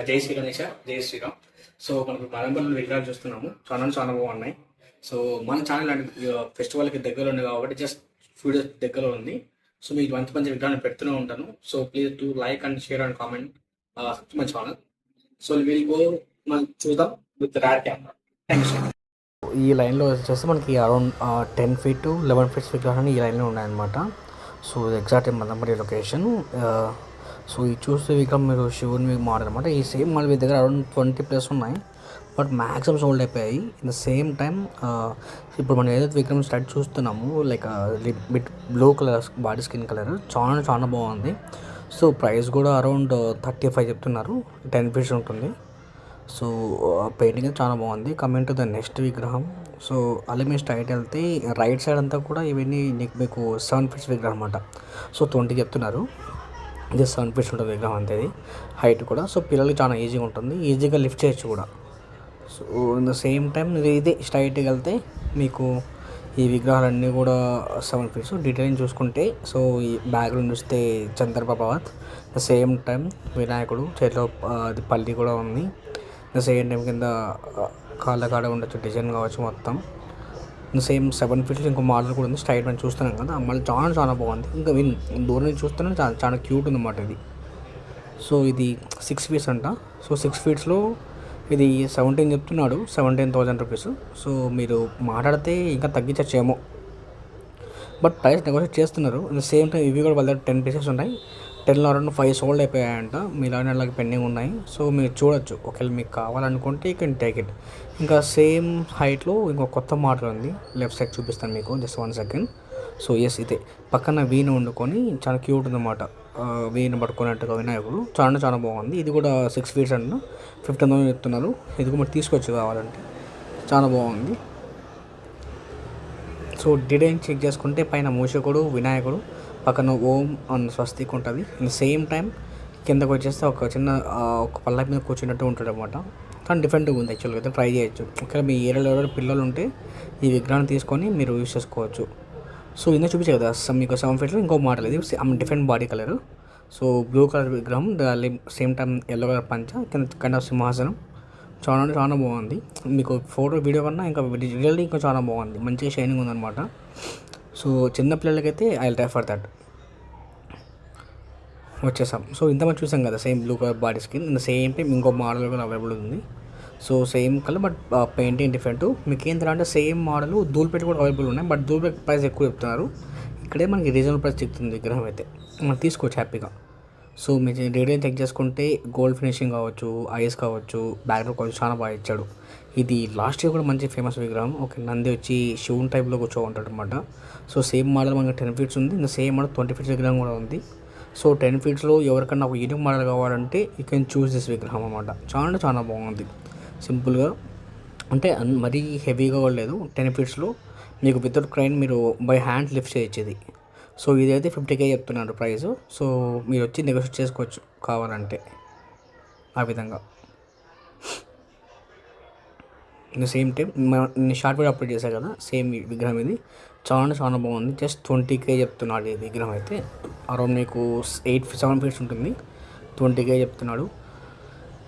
జై శ్రీ గణేష, జై శ్రీరామ్. సో మనకు మదనపల్లి విగ్రహాలు చూస్తున్నాము, చాలా బాగున్నాయి. సో మన ఛానల్ అంటే ఫెస్టివల్కి దగ్గర ఉంది కాబట్టి జస్ట్ ఫ్యూ డేస్ దగ్గర ఉంది. సో మీకు మంచి విగ్రహాలు పెడుతూనే ఉంటాను. So please to like and share and comment my channel. So will go మనం చూద్దాం with rat camera. Thank you so much. ఈ లైన్లో వచ్చేసి మనకి అరౌండ్ 10 feet to 11 feet విగ్రహాలు ఈ లైన్లో ఉన్నాయన్నమాట. So exact Madanapalle location. So ఈ చూస్తే విగ్రహం మీరు శివుని మోడల్ అనమాట. ఈ సేమ్ మోడల్ మీ దగ్గర అరౌండ్ 20+ ఉన్నాయి, బట్ మ్యాక్సిమం సోల్డ్ అయిపోయాయి. ఇన్ ద సేమ్ టైం ఇప్పుడు మనం ఏదైతే విగ్రహం స్టార్ట్ చూస్తున్నాము, like bit blue colour body skin colour చాలా బాగుంది. సో ప్రైస్ కూడా అరౌండ్ 35 చెప్తున్నారు. 10 feet ఉంటుంది. సో పెయింటింగ్ చాలా బాగుంది. కమింగ్ టు ద నెక్స్ట్ విగ్రహం. సో అలా మీరు స్ట్రైట్ వెళ్తే రైట్ సైడ్ అంతా కూడా ఇవన్నీ మీకు 7 feet విగ్రహం అనమాట. సో 20 చెప్తున్నారు. ఇది 7 feet ఉంటుంది విగ్రహం అంతే. ఇది హైట్ కూడా. సో పిల్లలకి చాలా ఈజీగా ఉంటుంది, ఈజీగా లిఫ్ట్ చేయొచ్చు కూడా. So in the same time ఇది స్ట్రైట్గా వెళ్తే మీకు ఈ విగ్రహాలన్నీ కూడా 7 feet. డీటెయిలింగ్ చూసుకుంటే సో ఈ బ్యాక్గ్రౌండ్ చూస్తే చంద్రప్రభాత్. ద సేమ్ టైం వినాయకుడు చేతిలో అది పల్లి కూడా ఉంది. ద సేమ్ టైం కింద కాళ్ళ కాడ ఉండొచ్చు డిజైన్ కావచ్చు మొత్తం. సేమ్ 7 feet ఇంకో మోడల్ కూడా ఉంది. స్ట్రైట్ మనం చూస్తున్నాం కదా, మళ్ళీ చాలా బాగుంది. ఇంకా దూరం నుంచి చూస్తున్నాం, చాలా క్యూట్ ఉందన్నమాట ఇది. సో ఇది 6 feet అంట. సో 6 feet ఇది 17 చెప్తున్నాడు, 17,000 rupees. సో మీరు మాట్లాడితే ఇంకా తగ్గించచ్చేమో, బట్ ప్రైస్ నెగోషియేట్ చేస్తున్నారు. సేమ్ టైం ఇవి కూడా వాళ్ళ దగ్గర 10 pieces ఉన్నాయి. 10లో అరౌండ్ 5 సోల్డ్ అయిపోయాయంట. మీలానే అలాగే పెండింగ్ ఉన్నాయి. సో మీరు చూడొచ్చు, ఒకవేళ మీకు కావాలనుకుంటే యూ కెన్ టేక్ ఇట్. ఇంకా సేమ్ హైట్లో ఇంకో కొత్త మోడల్ ఉంది. లెఫ్ట్ సైడ్ చూపిస్తాను మీకు, జస్ట్ 1 second. సో ఎస్, ఇదే పక్కన వీణ వండుకొని చాలా క్యూట్ ఉందన్నమాట. వీణ పట్టుకున్నట్టుగా వినాయకుడు చాలా బాగుంది. ఇది కూడా 6 feet అంట. 15,000 చెప్తున్నారు. ఇది కూడా మీరు తీసుకోవచ్చు కావాలంటే, చాలా బాగుంది. సో డిజైన్ చెక్ చేసుకుంటే పైన మూషకుడు వినాయకుడు, పక్కన ఓం అండ్ స్వస్తిక్ ఉంటుంది. ఇన్ సేమ్ టైం కిందకు వచ్చేస్తే ఒక చిన్న ఒక పల్లకి మీద కూర్చున్నట్టు ఉంటుంది అనమాట. కానీ డిఫరెంట్గా ఉంది. యాక్చువల్గా అయితే ట్రై చేయొచ్చు. ఒకవేళ మీ ఏరియాలో ఎవరైనా పిల్లలు ఉంటే ఈ విగ్రహాన్ని తీసుకొని మీరు యూజ్ చేసుకోవచ్చు. సో ఇందులో చూపించే కదా మీకు 7 feet ఇంకో మోడల్. ఇది different body colour. So blue colour విగ్రహం, సేమ్ టైం ఎల్లో కలర్ పంచ, కైండ్ ఆఫ్ సింహాసనం. చాలా బాగుంది. మీకు ఫోటో వీడియో కన్నా ఇంకా రియల్లీ ఇంకా చాలా బాగుంది. మంచిగా షైనింగ్ ఉందన్నమాట. సో చిన్న పిల్లలకైతే ఐ విల్ రెఫర్ దట్. వచ్చేసాం. సో ఇంతమంది చూసాం కదా, same blue colour body skin. In the same time ఇంకో మోడల్ కూడా అవైలబుల్ ఉంది. So same colour but painting different. మీకు ఏంటంటే సేమ్ మోడల్ ధూల్పేట కూడా అవైలబుల్ ఉన్నాయి, బట్ ధూల్పేట ప్రైస్ ఎక్కువ చెప్తున్నారు. ఇక్కడే మనకి రీజనబుల్ ప్రైస్ చెప్తుంది విగ్రహం అయితే. మనం తీసుకోవచ్చు హ్యాపీగా. సో మీరు డీటెయిల్ చెక్ చేసుకుంటే గోల్డ్ ఫినిషింగ్ కావచ్చు, ఐస్ కావచ్చు, బ్యాక్గ్రౌండ్ కావచ్చు, చాలా బాగా ఇచ్చాడు. ఇది లాస్ట్ ఇయర్ కూడా మంచి ఫేమస్ విగ్రహం. ఓకే, నంది వచ్చి శివుని టైప్లో కూర్చో ఉంటాడు అనమాట. సో సేమ్ మోడల్ మనకి 10 feet ఉంది. ఇంకా సేమ్ మోడల్ 20 feet విగ్రహం కూడా ఉంది. సో 10 feet ఎవరికన్నా ఒక యూనిక్ మోడల్ కావాలంటే యూ కెన్ చూస్ దిస్ విగ్రహం అనమాట. చాలా బాగుంది. సింపుల్గా అంటే మరీ హెవీగా కూడా లేదు. 10 feet మీకు వితౌట్ క్రైన్ మీరు బై హ్యాండ్ లిఫ్ట్ చేయొచ్చు ఇది. సో ఇదైతే 50K చెప్తున్నారు ప్రైస్. సో మీరు వచ్చి నెగోషియేట్ చేసుకోవచ్చు కావాలంటే ఆ విధంగా. ఇన్ ద సేమ్ టైం నేను షార్ట్ వీడియో అప్లోడ్ చేశాను కదా, సేమ్ విగ్రహం ఇది చాలా బాగుంది. జస్ట్ 20K చెప్తున్నాడు ఈ విగ్రహం అయితే. అరౌండ్ మీకు 7 feet ఉంటుంది. 20K చెప్తున్నాడు.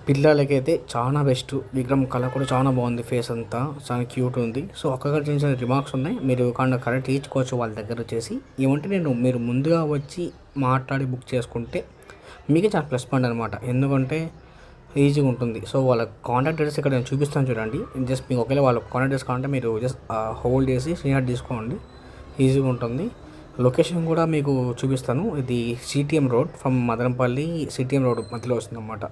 పిల్లలకైతే చాలా బెస్ట్ విగ్రహం. కలర్ కూడా చాలా బాగుంది. ఫేస్ అంతా చాలా క్యూట్ ఉంది. సో ఒక్కొక్కటి చిన్న రిమార్క్స్ ఉన్నాయి, మీరు కరెక్ట్ తీర్చుకోవచ్చు వాళ్ళ దగ్గర వచ్చేసి. ఏమంటే మీరు ముందుగా వచ్చి మాట్లాడి బుక్ చేసుకుంటే మీకే చాలా ప్లస్ పాయింట్ అనమాట. ఎందుకంటే ఈజీగా ఉంటుంది. సో వాళ్ళ కాంటాక్ట్ డీటెయిల్స్ ఇక్కడ నేను చూపిస్తాను చూడండి. జస్ట్ మీకు ఒకవేళ వాళ్ళ కాంటాక్ట్ డీటెయిల్స్ కావాలంటే మీరు జస్ట్ హోల్డ్ చేసి స్క్రీన్షాట్ తీసుకోండి, ఈజీగా ఉంటుంది. లొకేషన్ కూడా మీకు చూపిస్తాను. ఇది CTM road from Madanapalle, CTM road మధ్యలో వస్తుందన్నమాట.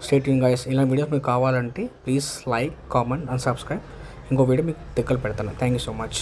Stay tune guys. ఇలా వీడియోస్ మీకు కావాలంటే please like, comment and subscribe. ఇంకో వీడియో మీకు దగ్గర పెడతాను. Thank you so much.